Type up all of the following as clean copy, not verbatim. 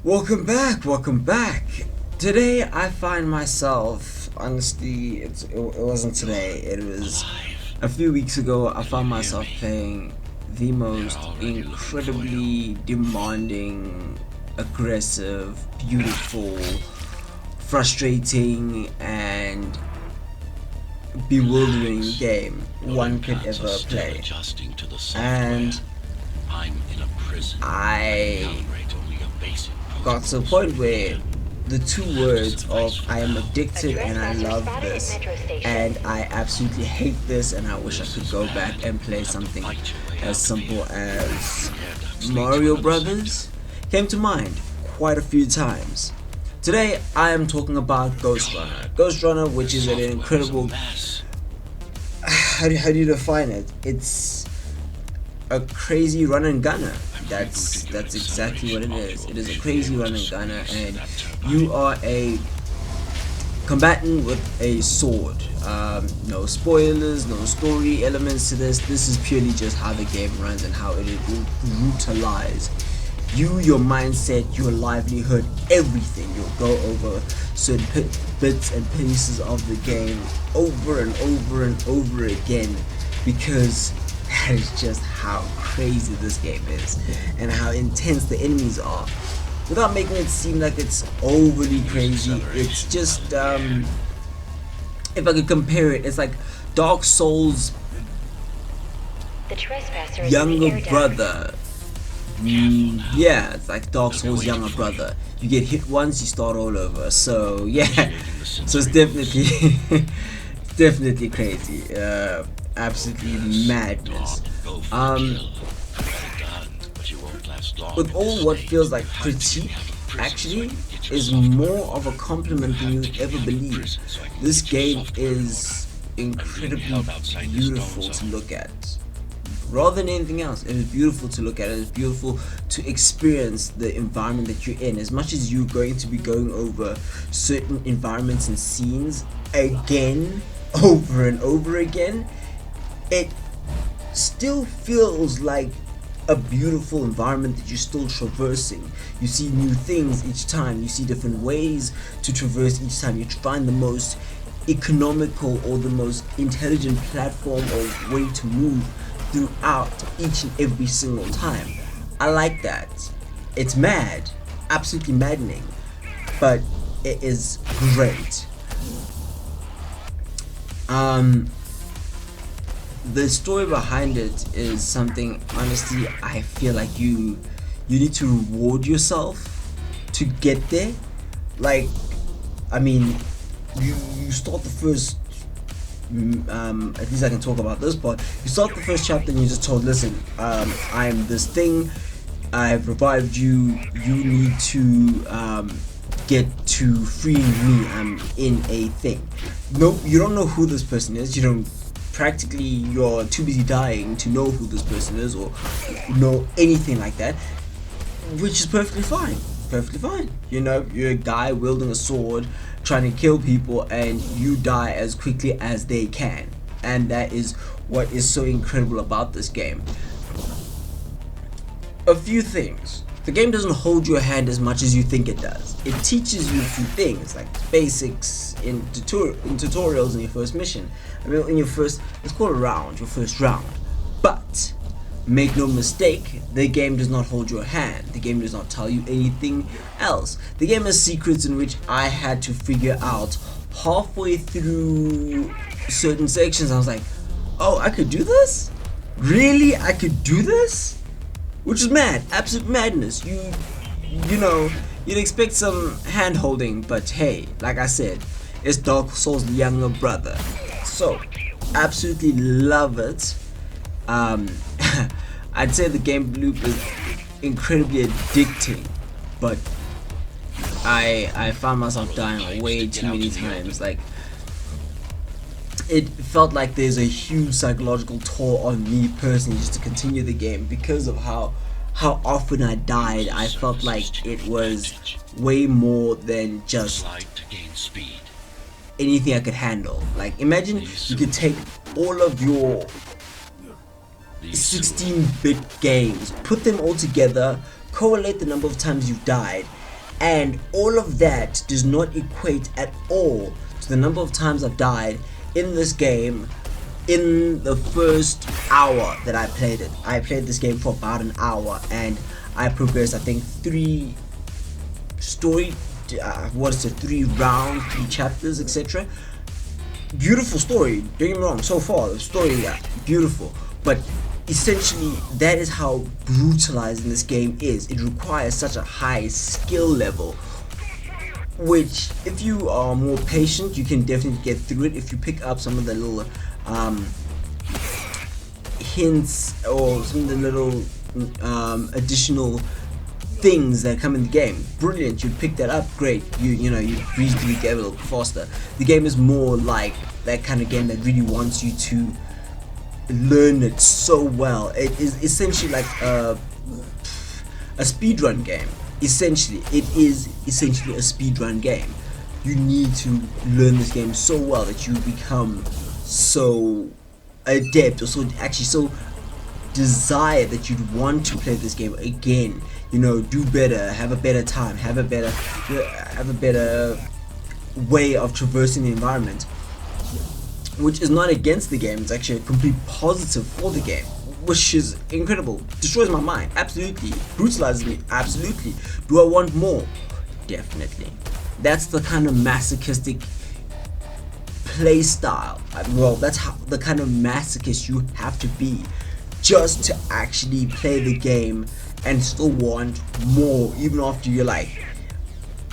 Welcome back, welcome back. Today I find myself, honestly, it wasn't today, it was a few weeks ago. I found myself playing the most incredibly demanding, aggressive, beautiful, frustrating, and bewildering game one could ever play. And I got to a point where the two words of I am addicted and I love this and I absolutely hate this and I wish I could go back and play something as simple as Mario Brothers came to mind quite a few times. Today I am talking about GhostRunner. GhostRunner, which is an incredible, how do you define it? It's a crazy run and gunner. That's exactly what it is. It is a crazy run and gunner, and you are a combatant with a sword. No spoilers, no story elements to this. This is purely just how the game runs and how it will brutalize you, your mindset, your livelihood, everything. You'll go over certain bits and pieces of the game over and over and over again, because that is just how crazy this game is and how intense the enemies are, without making it seem like it's overly crazy. It's just if I could compare it, it's like Dark Souls younger brother. Yeah, it's like Dark Souls younger brother. You get hit once, you start all over. So yeah, so it's definitely definitely crazy. Absolutely madness. With all what feels like critique, actually is more of a compliment than you'd ever believe. This game is incredibly beautiful to look at. Rather than anything else, it is beautiful to look at. It is beautiful to experience the environment that you're in. As much as you're going to be going over certain environments and scenes again, over and over again, it still feels like a beautiful environment that you're still traversing. You see new things each time, you see different ways to traverse each time. You find the most economical or the most intelligent platform or way to move throughout each and every single time. I like that. It's mad, absolutely maddening, but it is great. The story behind it is something, honestly, I feel like you need to reward yourself to get there. Like, I mean, you start the first at least I can talk about this part. You start the first chapter and you're just told, listen, I am this thing, I've revived you, you need to get to freeing me, I'm in a thing. No, you don't know who this person is, you don't, practically you're too busy dying to know who this person is or know anything like that, which is perfectly fine. You know, you're a guy wielding a sword trying to kill people and you die as quickly as they can, and that is what is so incredible about this game. A few things: the game doesn't hold your hand as much as you think it does. It teaches you a few things, like basics in tutorials in your first mission. I mean, in your first, it's called a round, your first round. But make no mistake, the game does not hold your hand. The game does not tell you anything else. The game has secrets in which I had to figure out halfway through certain sections. I was like, oh, I could do this? Really? I could do this? Which is mad, absolute madness. You know, you'd expect some hand holding, but hey, like I said, it's Dark Souls younger brother. So, absolutely love it. I'd say the game loop is incredibly addicting, but I found myself dying way too many times. Like, it felt like there's a huge psychological toll on me personally just to continue the game because of how often I died. I felt like it was way more than just anything I could handle. Like, imagine you could take all of your 16-bit games, put them all together, correlate the number of times you've died, and all of that does not equate at all to the number of times I've died in this game. In the first hour that I played it, I played this game for about an hour, and I progressed, I think, 3 rounds, 3 chapters, etc. Beautiful story, don't get me wrong, so far the story, beautiful, but essentially that is how brutalizing this game is. It requires such a high skill level, which if you are more patient, you can definitely get through it if you pick up some of the little hints or some of the little additional things that come in the game. Brilliant, you pick that up, great. You know, you breeze through the game a little faster. The game is more like that kind of game that really wants you to learn it so well. It is essentially like a speedrun game. Essentially, it is essentially a speedrun game. You need to learn this game so well that you become so adept, or so actually so desire that you'd want to play this game again. You know, do better, have a better time, have a better way of traversing the environment, which is not against the game. It's actually a complete positive for the game, which is incredible. Destroys my mind, absolutely. Brutalizes me, absolutely. Do I want more? Definitely. That's the kind of masochistic play style. Well, that's how the kind of masochist you have to be just to actually play the game and still want more, even after you're like,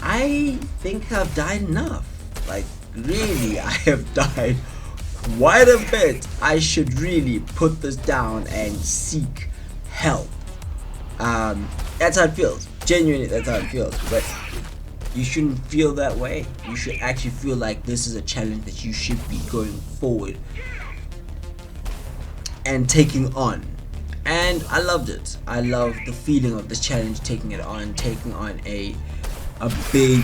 I think I've died enough. Like, really, I have died quite a bit. I should really put this down and seek help. That's how it feels. Genuinely, that's how it feels. But you shouldn't feel that way. You should actually feel like this is a challenge that you should be going forward and taking on. And I loved it. I love the feeling of this challenge, taking on a big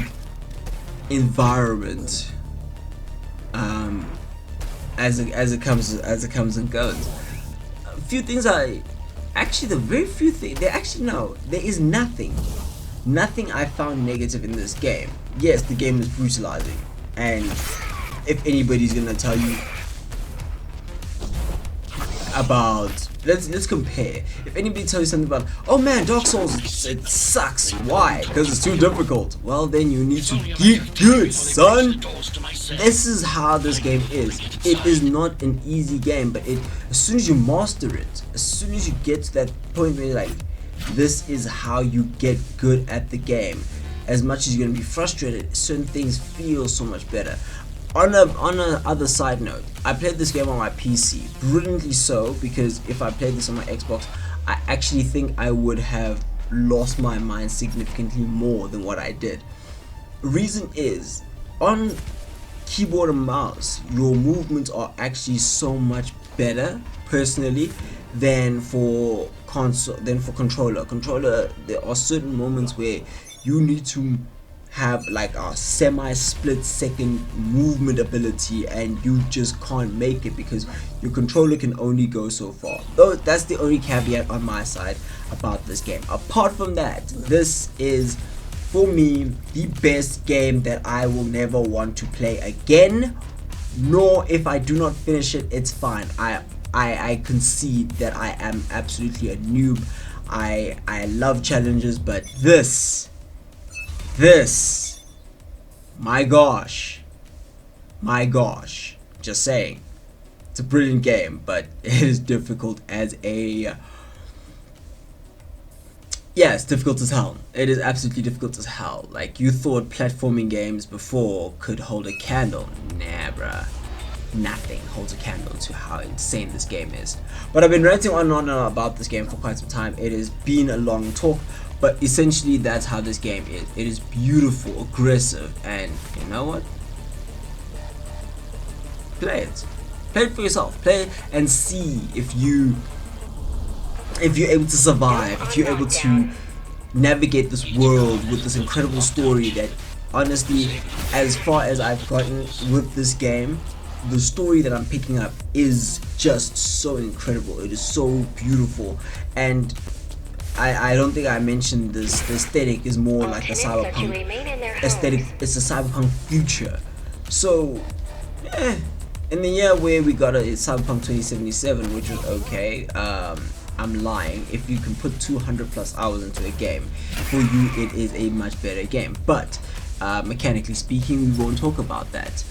environment as it comes and goes. A few things the very few things, there is nothing I found negative in this game. Yes, the game is brutalizing, and if anybody's gonna tell you about, let's compare. If anybody tells you something about, oh man, Dark Souls, it sucks. Why? Because it's too difficult. Well, then you need to get good, son. This is how this game is. It is not an easy game, but as soon as you master it, as soon as you get to that point where you're like, this is how you get good at the game. As much as you're gonna be frustrated, certain things feel so much better. On a other side note, I played this game on my PC, brilliantly so, because if I played this on my Xbox, I actually think I would have lost my mind significantly more than what I did. Reason is, on keyboard and mouse, your movements are actually so much better, personally, than for controller. Controller, there are certain moments where you need to have like a semi-split second movement ability, and you just can't make it because your controller can only go so far. Though that's the only caveat on my side about this game. Apart from that, this is for me the best game that I will never want to play again, nor if I do not finish it, it's fine. I concede that I am absolutely a noob. I love challenges, but this, my gosh, just saying, it's a brilliant game, but it is difficult as it's difficult as hell. It is absolutely difficult as hell. Like, you thought platforming games before could hold a candle. Nah, bruh. Nothing holds a candle to how insane this game is. But I've been ranting on and on about this game for quite some time. It has been a long talk, but essentially that's how this game is. It is beautiful, aggressive, and you know what? Play it. Play it for yourself. Play it and see if you're able to survive, if you're able to navigate this world with this incredible story that, honestly, as far as I've gotten with this game, the story that I'm picking up is just so incredible. It is so beautiful, and I don't think I mentioned this. The aesthetic is more like a cyberpunk aesthetic. It's a cyberpunk future. So, in the year where we got a Cyberpunk 2077, which was okay. I'm lying. If you can put 200 plus hours into a game, for you it is a much better game. But mechanically speaking, we won't talk about that.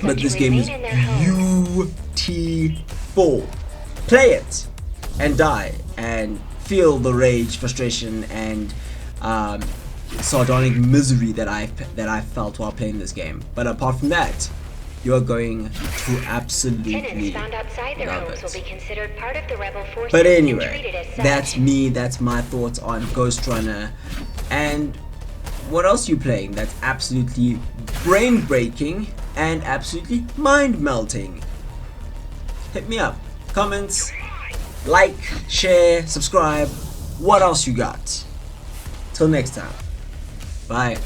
But this game is beautiful. Play it and die and feel the rage, frustration, and sardonic misery that I felt while playing this game. But apart from that, you are going to absolutely love it. But anyway, that's me. That's my thoughts on GhostRunner. And what else are you playing that's absolutely brain breaking and absolutely mind melting? Hit me up. Comments, like, share, subscribe. What else you got? Till next time. Bye.